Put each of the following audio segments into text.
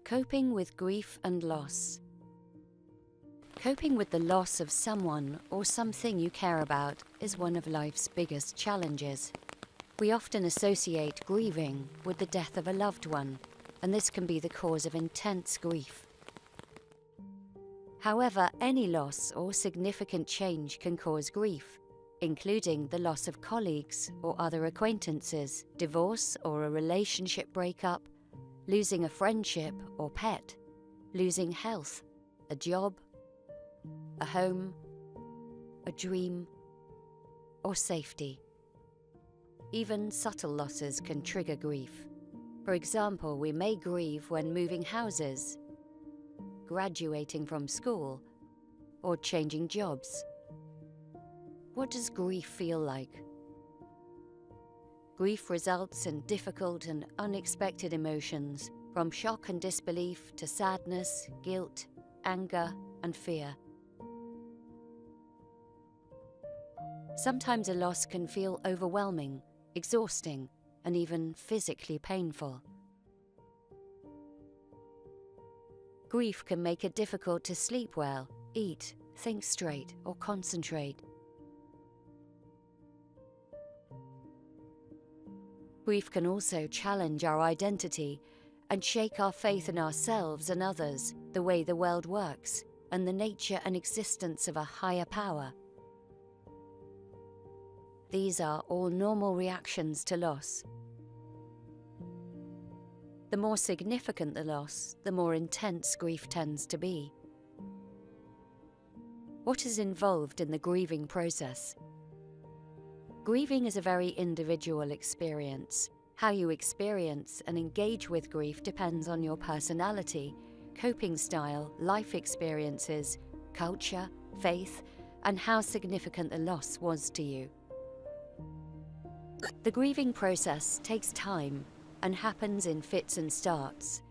Coping with grief and loss. Coping with the loss of someone or something you care about is one of life's biggest challenges. We often associate grieving with the death of a loved one, and this can be the cause of intense grief. However, any loss or significant change can cause grief, including the loss of colleagues or other acquaintances, divorce or a relationship breakup, losing a friendship or pet, losing health, a job, a home, a dream, or safety. Even subtle losses can trigger grief. For example, we may grieve when moving houses, graduating from school, or changing jobs. What does grief feel like? Grief results in difficult and unexpected emotions, from shock and disbelief to sadness, guilt, anger, and fear. Sometimes a loss can feel overwhelming, exhausting, and even physically painful. Grief can make it difficult to sleep well, eat, think straight, or concentrate. Grief can also challenge our identity and shake our faith in ourselves and others, the way the world works, and the nature and existence of a higher power. These are all normal reactions to loss. The more significant the loss, the more intense grief tends to be. What is involved in the grieving process? Grieving is a very individual experience. How you experience and engage with grief depends on your personality, coping style, life experiences, culture, faith, and how significant the loss was to you. The grieving process takes time and happens in fits and starts.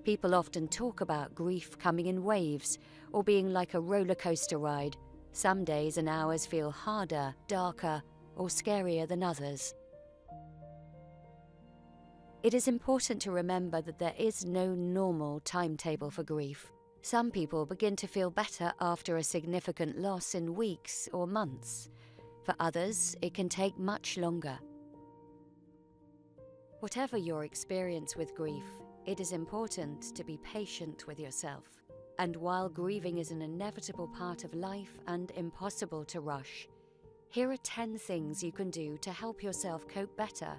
People often talk about grief coming in waves or being like a roller coaster ride. Some days and hours feel harder, darker, or scarier than others. It is important to remember that there is no normal timetable for grief. Some people begin to feel better after a significant loss in weeks or months. For others, it can take much longer. Whatever your experience with grief, it is important to be patient with yourself. And while grieving is an inevitable part of life and impossible to rush, here are 10 things you can do to help yourself cope better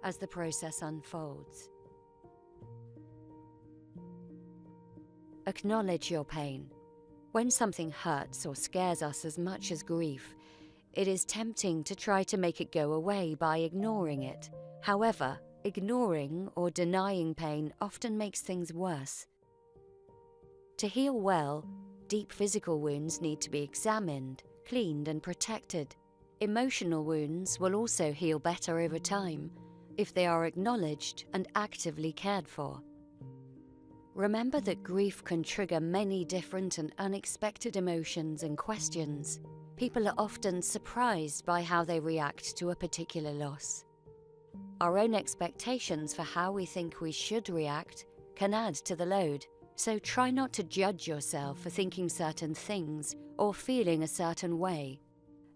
as the process unfolds. Acknowledge your pain. When something hurts or scares us as much as grief, it is tempting to try to make it go away by ignoring it. However, ignoring or denying pain often makes things worse. To heal well, deep physical wounds need to be examined, cleaned, and protected. Emotional wounds will also heal better over time if they are acknowledged and actively cared for. Remember that grief can trigger many different and unexpected emotions and questions. People are often surprised by how they react to a particular loss. Our own expectations for how we think we should react can add to the load, so try not to judge yourself for thinking certain things or feeling a certain way.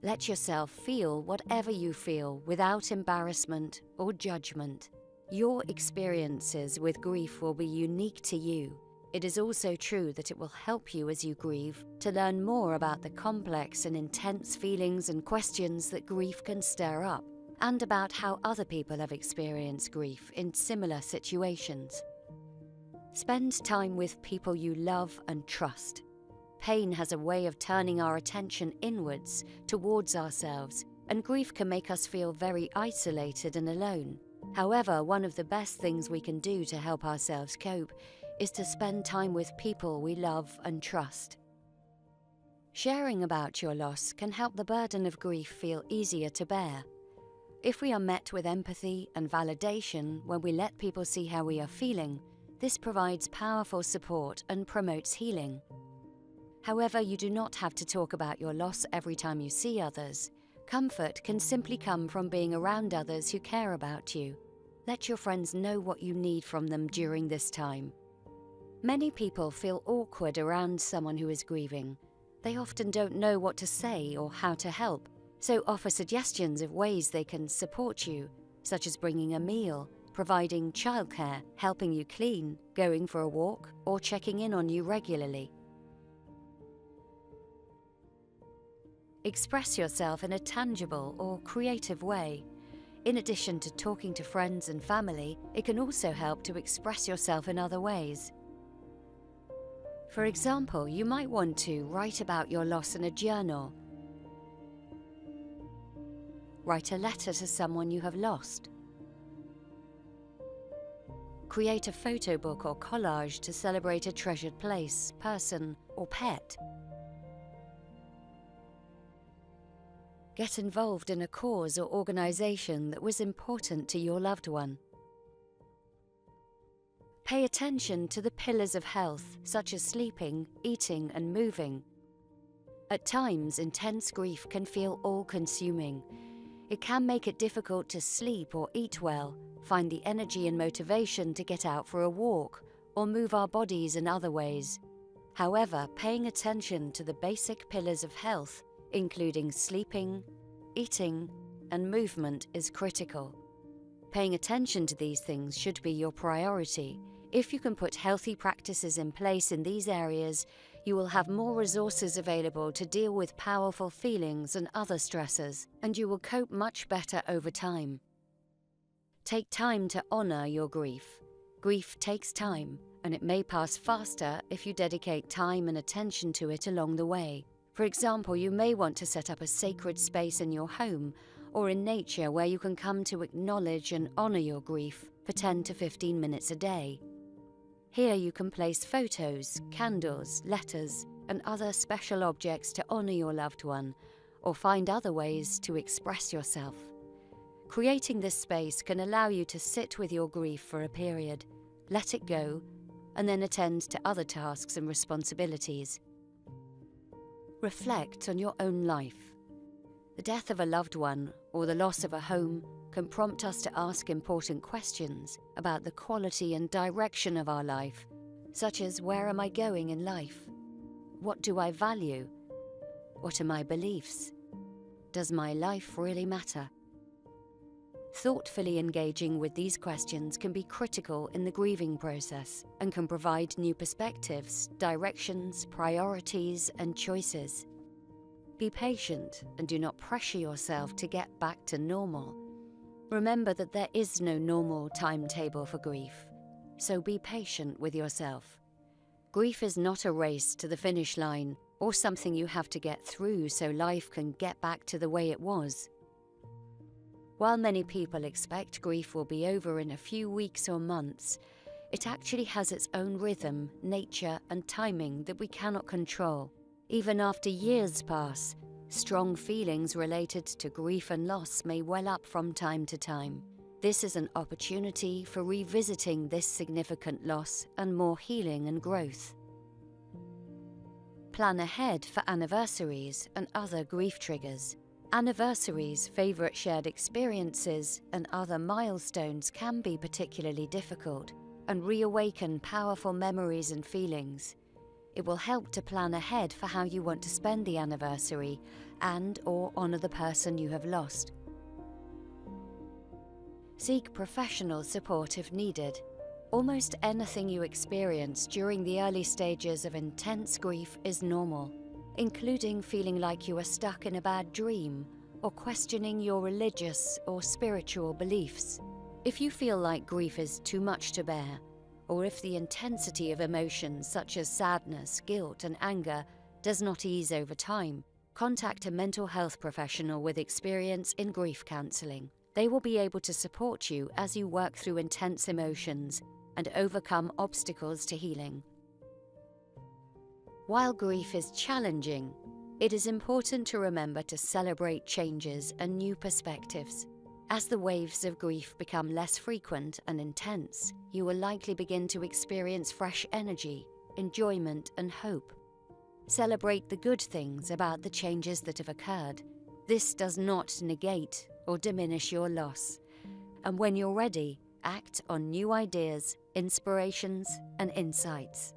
Let yourself feel whatever you feel without embarrassment or judgment. Your experiences with grief will be unique to you. It is also true that it will help you as you grieve to learn more about the complex and intense feelings and questions that grief can stir up, and about how other people have experienced grief in similar situations. Spend time with people you love and trust. Pain has a way of turning our attention inwards towards ourselves, and grief can make us feel very isolated and alone. However, one of the best things we can do to help ourselves cope is to spend time with people we love and trust. Sharing about your loss can help the burden of grief feel easier to bear. If we are met with empathy and validation when we let people see how we are feeling, this provides powerful support and promotes healing. However, you do not have to talk about your loss every time you see others. Comfort can simply come from being around others who care about you. Let your friends know what you need from them during this time. Many people feel awkward around someone who is grieving. They often don't know what to say or how to help, so offer suggestions of ways they can support you, such as bringing a meal, providing childcare, helping you clean, going for a walk, or checking in on you regularly. Express yourself in a tangible or creative way. In addition to talking to friends and family, it can also help to express yourself in other ways. For example, you might want to write about your loss in a journal. Write a letter to someone you have lost. Create a photo book or collage to celebrate a treasured place, person, or pet. Get involved in a cause or organization that was important to your loved one. Pay attention to the pillars of health, such as sleeping, eating, and moving. At times, intense grief can feel all-consuming. It can make it difficult to sleep or eat well, find the energy and motivation to get out for a walk, or move our bodies in other ways. However, paying attention to the basic pillars of health, including sleeping, eating, and movement, is critical. Paying attention to these things should be your priority. If you can put healthy practices in place in these areas, you will have more resources available to deal with powerful feelings and other stressors, and you will cope much better over time. Take time to honor your grief. Grief takes time, and it may pass faster if you dedicate time and attention to it along the way. For example, you may want to set up a sacred space in your home or in nature where you can come to acknowledge and honor your grief for 10 to 15 minutes a day. Here you can place photos, candles, letters, and other special objects to honor your loved one, or find other ways to express yourself. Creating this space can allow you to sit with your grief for a period, let it go, and then attend to other tasks and responsibilities. Reflect on your own life. The death of a loved one or the loss of a home can prompt us to ask important questions about the quality and direction of our life, such as where am I going in life? What do I value? What are my beliefs? Does my life really matter? Thoughtfully engaging with these questions can be critical in the grieving process and can provide new perspectives, directions, priorities, and choices. Be patient and do not pressure yourself to get back to normal. Remember that there is no normal timetable for grief, so be patient with yourself. Grief is not a race to the finish line or something you have to get through so life can get back to the way it was. While many people expect grief will be over in a few weeks or months, it actually has its own rhythm, nature, and timing that we cannot control. Even after years pass, strong feelings related to grief and loss may well up from time to time. This is an opportunity for revisiting this significant loss and more healing and growth. Plan ahead for anniversaries and other grief triggers. Anniversaries, favourite shared experiences, and other milestones can be particularly difficult and reawaken powerful memories and feelings. It will help to plan ahead for how you want to spend the anniversary and/or honour the person you have lost. Seek professional support if needed. Almost anything you experience during the early stages of intense grief is normal, including feeling like you are stuck in a bad dream or questioning your religious or spiritual beliefs. If you feel like grief is too much to bear, or if the intensity of emotions such as sadness, guilt, and anger does not ease over time, contact a mental health professional with experience in grief counselling. They will be able to support you as you work through intense emotions and overcome obstacles to healing. While grief is challenging, it is important to remember to celebrate changes and new perspectives. As the waves of grief become less frequent and intense, you will likely begin to experience fresh energy, enjoyment, and hope. Celebrate the good things about the changes that have occurred. This does not negate or diminish your loss, and when you're ready, Act on new ideas, inspirations, and insights.